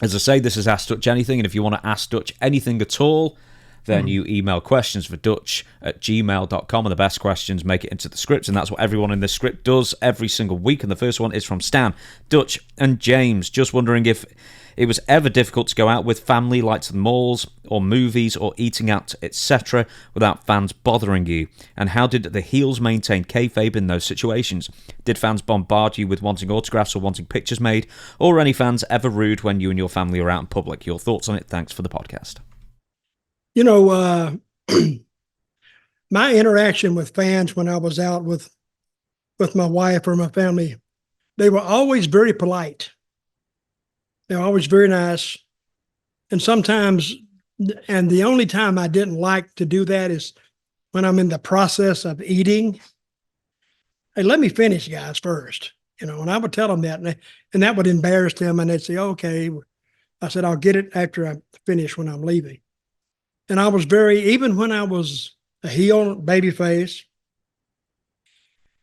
As I say, this is Ask Dutch Anything, and if you want to ask Dutch anything at all, then you email questions for dutch@gmail.com, and the best questions make it into the script, and that's what everyone in this script does every single week. And the first one is from Stan, Dutch and James. Just wondering if it was ever difficult to go out with family, like to the malls or movies or eating out, etc., without fans bothering you, and how did the heels maintain kayfabe in those situations? Did fans bombard you with wanting autographs or wanting pictures made, or were any fans ever rude when you and your family are out in public? Your thoughts on it? Thanks for the podcast. You know, my interaction with fans when I was out with my wife or my family, they were always very polite. They were always very nice. And sometimes, and the only time I didn't like to do that is when I'm in the process of eating. Hey, let me finish, guys, first. And I would tell them that, and that would embarrass them. And they'd say, okay. I said, I'll get it after I finish when I'm leaving. And I was even when I was a heel baby face,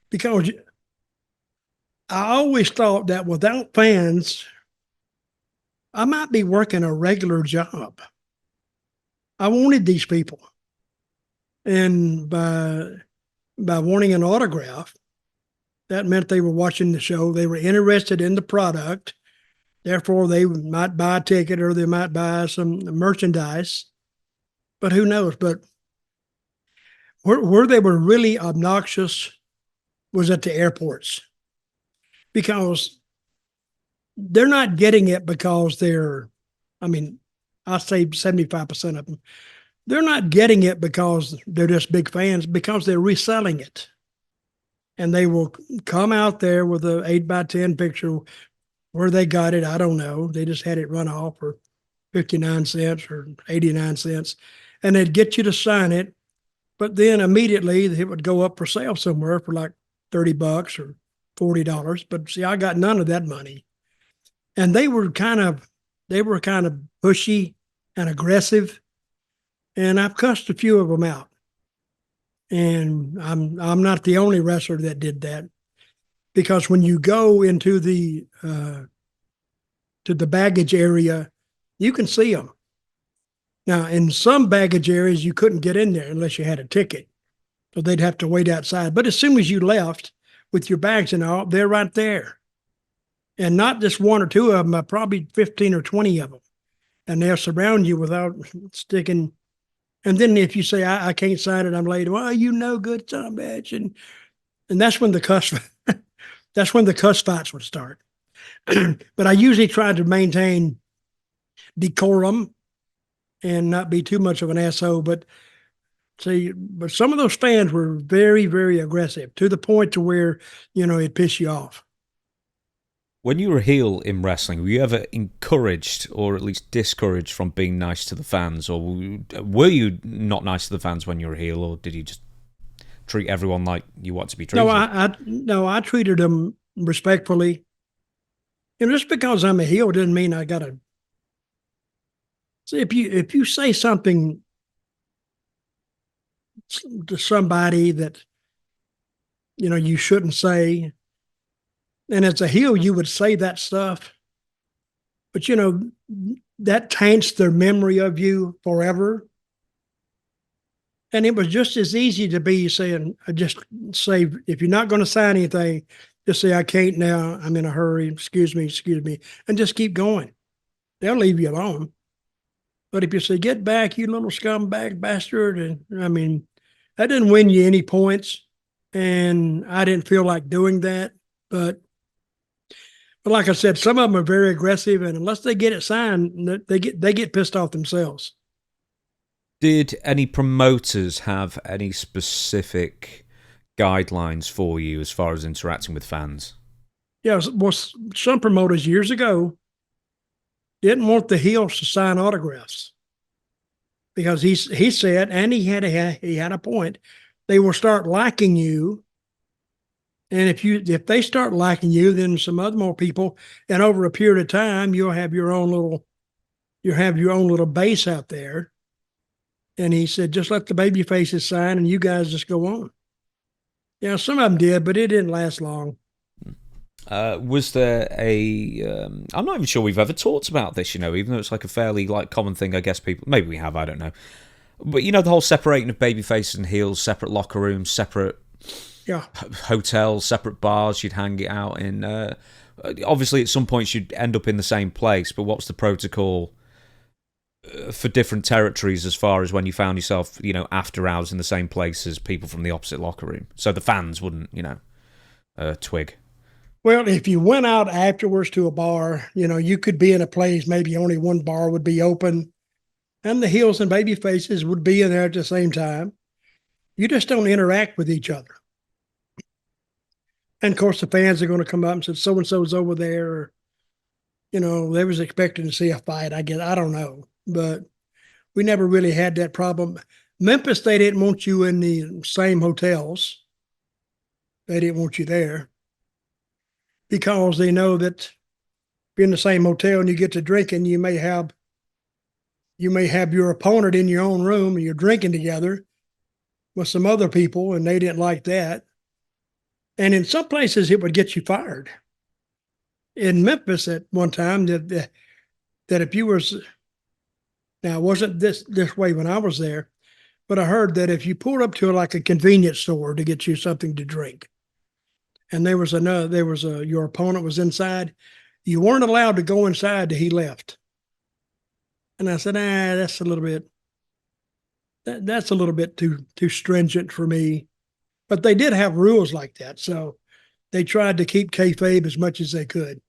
because I always thought that without fans, I might be working a regular job. I wanted these people. And by wanting an autograph, that meant they were watching the show. They were interested in the product. Therefore, they might buy a ticket or they might buy some merchandise. But who knows? But where they were really obnoxious was at the airports, because they're not getting it because I'll say 75% of them, they're not getting it because they're just big fans, because they're reselling it. And they will come out there with an 8x10 picture. Where they got it, I don't know. They just had it run off for 59 cents or 89 cents. And they'd get you to sign it, but then immediately it would go up for sale somewhere for like $30 or $40. But see, I got none of that money. And they were kind of pushy and aggressive. And I've cussed a few of them out. And I'm not the only wrestler that did that, because when you go into the baggage area, you can see them. Now, in some baggage areas, you couldn't get in there unless you had a ticket. So they'd have to wait outside. But as soon as you left with your bags and all, they're right there. And not just one or two of them, probably 15 or 20 of them. And they'll surround you without sticking. And then if you say, I can't sign it, I'm late. Well, good son of a bitch. And that's when the cuss fights would start. But I usually try to maintain decorum and not be too much of an asshole. But some of those fans were very, very aggressive, to the point to where, it pissed you off. When you were a heel in wrestling, were you ever encouraged or at least discouraged from being nice to the fans? Or were you not nice to the fans when you were a heel, or did you just treat everyone like you want to be treated? I treated them respectfully. Just because I'm a heel doesn't mean I got to. See, if you say something to somebody that you shouldn't say, and as a heel you would say that stuff, but that taints their memory of you forever. And it was just as easy to be saying, just say, if you're not going to sign anything, just say, I can't now, I'm in a hurry, excuse me, and just keep going. They'll leave you alone. But if you say, get back, you little scumbag bastard, and that didn't win you any points. And I didn't feel like doing that. But like I said, some of them are very aggressive, and unless they get it signed, they get pissed off themselves. Did any promoters have any specific guidelines for you as far as interacting with fans? Yeah, well, some promoters years ago didn't want the heels to sign autographs, because he said, and he had a point, they will start liking you, and if they start liking you, then some other more people, and over a period of time, you'll have your own little base out there. And he said, just let the baby faces sign, and you guys just go on. Yeah, some of them did, but it didn't last long. Was there a? I'm not even sure we've ever talked about this. Even though it's like a fairly like common thing, I guess people maybe we have. I don't know. But the whole separating of baby faces and heels, separate locker rooms, separate Yeah. hotels, separate bars you'd hang it out in. Obviously, at some points you'd end up in the same place. But what's the protocol for different territories as far as when you found yourself, after hours in the same place as people from the opposite locker room? So the fans wouldn't, twig. Well, if you went out afterwards to a bar, you could be in a place, maybe only one bar would be open, and the heels and baby faces would be in there at the same time. You just don't interact with each other. And of course, the fans are going to come up and say, so and so's over there. Or, they was expecting to see a fight. I guess, I don't know. But we never really had that problem. Memphis, they didn't want you in the same hotels. They didn't want you there because they know that you're in the same hotel and you get to drinking, you may have your opponent in your own room and you're drinking together with some other people, and they didn't like that. And in some places, it would get you fired. In Memphis, at one time, that if you was, now it wasn't this way when I was there, but I heard that if you pulled up to like a convenience store to get you something to drink, and your opponent was inside, you weren't allowed to go inside till he left. And I said, that's a little bit too stringent for me. But they did have rules like that, so they tried to keep kayfabe as much as they could.